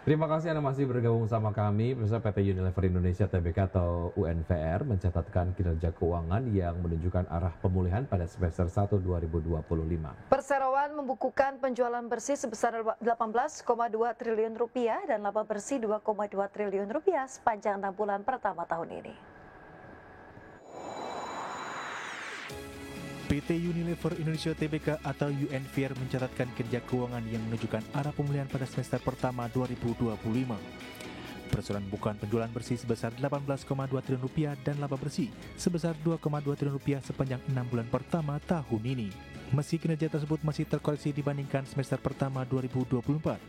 Terima kasih Anda masih bergabung sama kami. Pemirsa, PT Unilever Indonesia Tbk atau UNVR mencatatkan kinerja keuangan yang menunjukkan arah pemulihan pada semester 1 2025. Perseroan membukukan penjualan bersih sebesar 18,2 triliun rupiah dan laba bersih 2,2 triliun rupiah sepanjang 6 bulan pertama tahun ini. PT Unilever Indonesia Tbk atau UNVR mencatatkan kinerja keuangan yang menunjukkan arah pemulihan pada semester pertama 2025. Perseroan bukan penjualan bersih sebesar 18,2 triliun rupiah dan laba bersih sebesar 2,2 triliun rupiah sepanjang 6 bulan pertama tahun ini. Meski kinerja tersebut masih terkoreksi dibandingkan semester pertama 2024,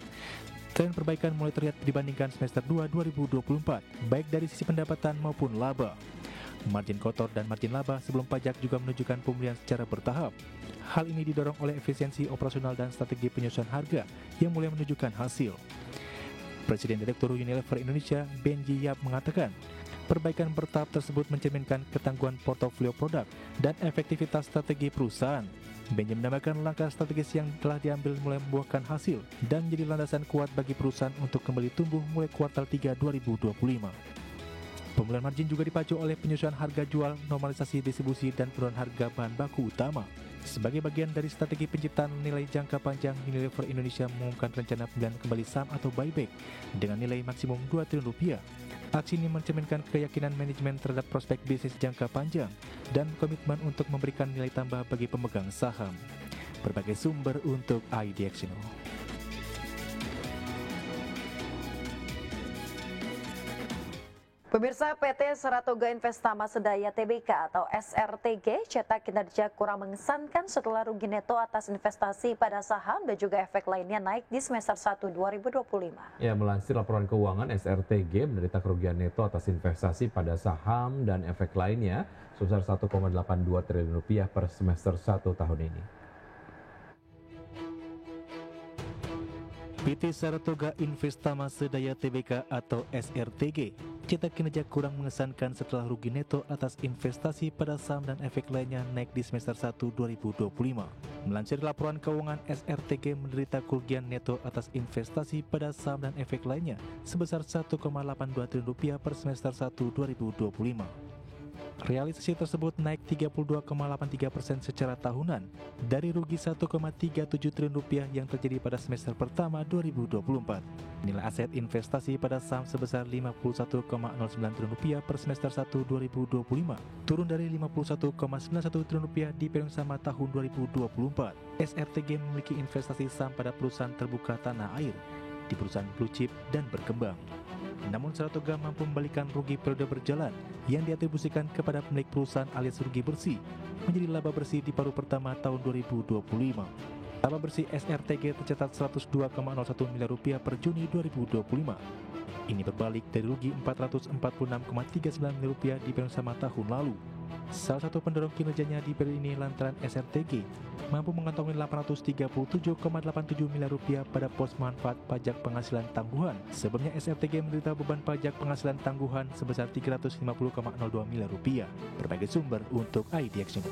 tren perbaikan mulai terlihat dibandingkan semester 2 2024, baik dari sisi pendapatan maupun laba. Margin kotor dan margin laba sebelum pajak juga menunjukkan pemulihan secara bertahap. Hal ini didorong oleh efisiensi operasional dan strategi penyesuaian harga yang mulai menunjukkan hasil. Presiden Direktur Unilever Indonesia, Benji Yap mengatakan, perbaikan bertahap tersebut mencerminkan ketangguhan portofolio produk dan efektivitas strategi perusahaan. Benji menambahkan langkah strategis yang telah diambil mulai membuahkan hasil dan menjadi landasan kuat bagi perusahaan untuk kembali tumbuh mulai kuartal 3 2025. Pemulihan margin juga dipacu oleh penyesuaian harga jual, normalisasi distribusi, dan penurunan harga bahan baku utama. Sebagai bagian dari strategi penciptaan nilai jangka panjang, Unilever Indonesia mengumumkan rencana pembelian kembali saham atau buyback dengan nilai maksimum 2 triliun rupiah. Aksi ini mencerminkan keyakinan manajemen terhadap prospek bisnis jangka panjang dan komitmen untuk memberikan nilai tambah bagi pemegang saham. Berbagai sumber untuk IDXino. Pemirsa, PT Saratoga Investama Sedaya Tbk atau SRTG cetak kinerja kurang mengesankan setelah rugi neto atas investasi pada saham dan juga efek lainnya naik di semester 1 2025. Ya, melansir laporan keuangan, SRTG menderita kerugian neto atas investasi pada saham dan efek lainnya sebesar 1,82 triliun rupiah per semester 1 tahun ini. PT Saratoga Investama Sedaya Tbk atau SRTG cetak kinerja kurang mengesankan setelah rugi neto atas investasi pada saham dan efek lainnya naik di semester 1 2025. Melansir laporan keuangan, SRTG menderita kerugian neto atas investasi pada saham dan efek lainnya sebesar 1,82 triliun rupiah per semester 1 2025. Realisasi tersebut naik 32,83% secara tahunan dari rugi 1,37 triliun rupiah yang terjadi pada semester pertama 2024. Nilai aset investasi pada saham sebesar 51,09 triliun rupiah per semester 1 2025 turun dari 51,91 triliun rupiah di periode sama tahun 2024. SRTG memiliki investasi saham pada perusahaan terbuka tanah air, di perusahaan blue chip dan berkembang. Namun Saratoga mampu membalikan rugi periode berjalan yang diatribusikan kepada pemilik perusahaan alias rugi bersih menjadi laba bersih di paruh pertama tahun 2025. Laba bersih SRTG tercatat 102,01 miliar rupiah per Juni 2025. Ini berbalik dari rugi 446,39 miliar rupiah di periode sama tahun lalu. Salah satu pendorong kinerjanya di periode ini lantaran SRTG mampu mengantongi 837,87 miliar rupiah pada pos manfaat pajak penghasilan tangguhan. Sebelumnya SRTG menderita beban pajak penghasilan tangguhan sebesar 350,02 miliar rupiah. Berbagai sumber untuk IDXino.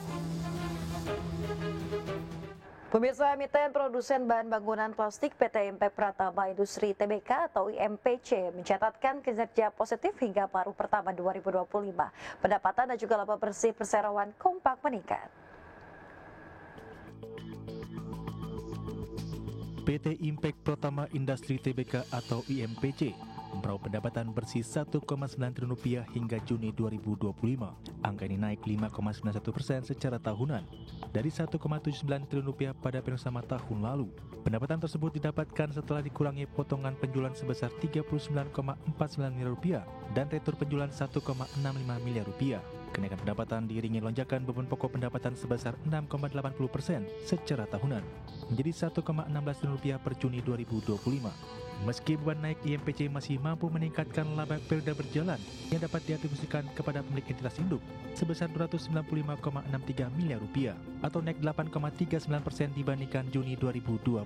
Pemirsa, emiten produsen bahan bangunan plastik PT Impact Pratama Industri Tbk atau IMPC mencatatkan kinerja positif hingga paruh pertama 2025. Pendapatan dan juga laba bersih perseroan kompak meningkat. PT Impact Pratama Industri Tbk atau IMPC meraup pendapatan bersih 1,9 triliun rupiah hingga Juni 2025. Angka ini naik 5,91% secara tahunan dari 1,79 triliun rupiah pada periode sama tahun lalu. Pendapatan tersebut didapatkan setelah dikurangi potongan penjualan sebesar 39,49 miliar rupiah dan retur penjualan 1,65 miliar rupiah. Kenaikan pendapatan diiringi lonjakan beban pokok pendapatan sebesar 6,80% secara tahunan menjadi 1,16 triliun rupiah per Juni 2025. Meski beban naik, IMPC masih mampu meningkatkan laba periode berjalan yang dapat diatribusikan kepada pemilik entitas induk sebesar 295,63 miliar rupiah atau naik 8,39% dibandingkan Juni 2024.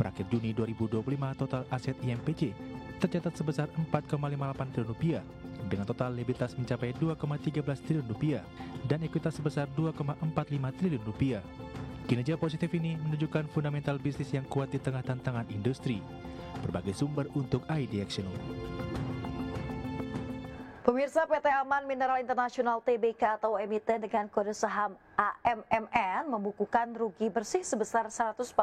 Berakhir Juni 2025, total aset IMPC tercatat sebesar 4,58 triliun rupiah dengan total likuiditas mencapai 2,13 triliun rupiah dan ekuitas sebesar 2,45 triliun rupiah. Kinerja positif ini menunjukkan fundamental bisnis yang kuat di tengah tantangan industri. Berbagai sumber untuk ID Action. Pemirsa, PT Aman Mineral Internasional Tbk atau emiten dengan kode saham AMMN membukukan rugi bersih sebesar 148,72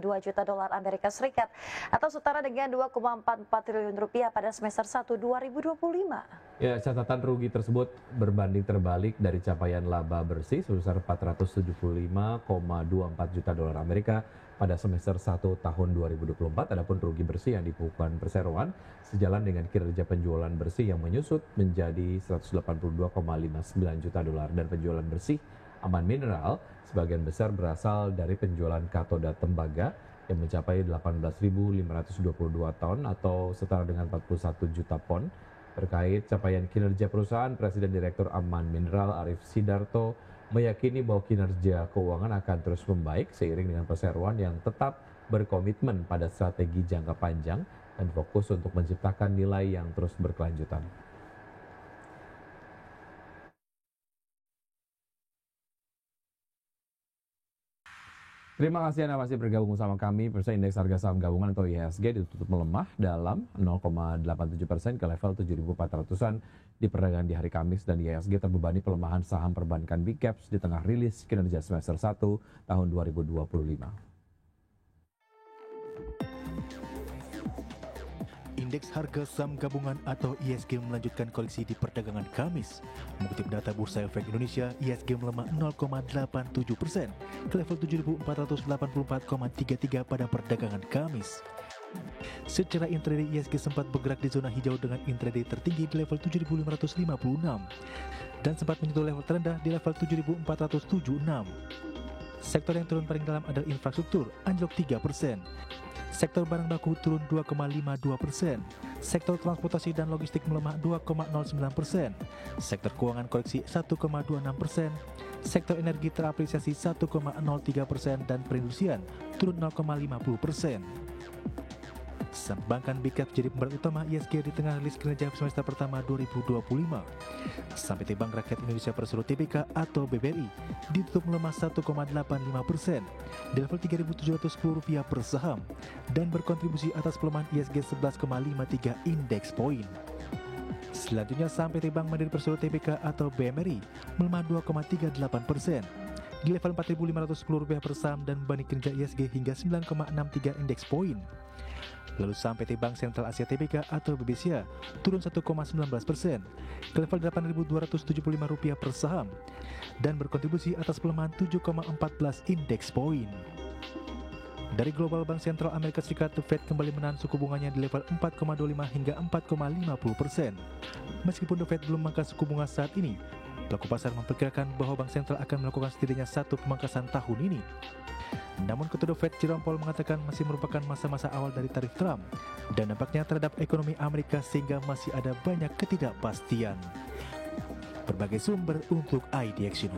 juta dolar Amerika Serikat atau setara dengan 2,44 triliun rupiah pada semester 1 2025. Ya, catatan rugi tersebut berbanding terbalik dari capaian laba bersih sebesar 475,24 juta dolar Amerika pada semester 1 tahun 2024. Adapun rugi bersih yang dibukukan perseroan sejalan dengan kinerja penjualan bersih yang menyusut menjadi 182,59 juta dolar dan penjualan bersih Aman Mineral sebagian besar berasal dari penjualan katoda tembaga yang mencapai 18.522 ton atau setara dengan 41 juta pon. Terkait capaian kinerja perusahaan, Presiden Direktur Aman Mineral Arif Sidarto meyakini bahwa kinerja keuangan akan terus membaik seiring dengan perseroan yang tetap berkomitmen pada strategi jangka panjang dan fokus untuk menciptakan nilai yang terus berkelanjutan. Terima kasih Anda masih bergabung sama kami. Pemirsa, indeks harga saham gabungan atau IHSG ditutup melemah dalam 0,87% ke level 7.400-an di perdagangan di hari Kamis, dan IHSG terbebani pelemahan saham perbankan Big Caps di tengah rilis kinerja semester 1 tahun 2025. Indeks harga saham gabungan atau IHSG melanjutkan koleksi di perdagangan Kamis. Mengutip data Bursa Efek Indonesia, IHSG melemah 0,87% ke level 7.484,33 pada perdagangan Kamis. Secara intraday, IHSG sempat bergerak di zona hijau dengan intraday tertinggi di level 7.556 dan sempat menyentuh level terendah di level 7.476. Sektor yang turun paling dalam adalah infrastruktur, anjlok 3%. Sektor barang baku turun 2,52%. Sektor transportasi dan logistik melemah 2,09%. Sektor keuangan koreksi 1,26%. Sektor energi terapresiasi 1,03% dan perindustrian turun 0,50%. Saham perbankan Big Cap jadi pemberat utama IHSG di tengah rilis kinerja semester pertama 2025. Saham PT Bank Rakyat Indonesia Persero Tbk atau BBRI ditutup melemah 1,85% di level Rp3.710 per saham dan berkontribusi atas pelemahan IHSG 11,53 indeks poin. Selanjutnya, saham PT Bank Mandiri Persero Tbk atau BMRI melemah 2,38% di level Rp4.510 per saham dan membanding kinerja IHSG hingga 9,63 indeks poin. Lalu saham PT Bank Sentral Asia Tbk atau BBSIA turun 1,19% ke level Rp8.275 per saham dan berkontribusi atas pelemahan 7,14 indeks poin. Dari Global Bank Sentral Amerika Serikat, The Fed kembali menahan suku bunganya di level 4,25 hingga 4,50%. Meskipun The Fed belum memangkas suku bunga saat ini, pelaku pasar memperkirakan bahwa Bank Sentral akan melakukan setidaknya satu pemangkasan tahun ini. Namun Ketua Fed Jerome Powell mengatakan masih merupakan masa-masa awal dari tarif Trump dan dampaknya terhadap ekonomi Amerika sehingga masih ada banyak ketidakpastian. Berbagai sumber untuk ID Action.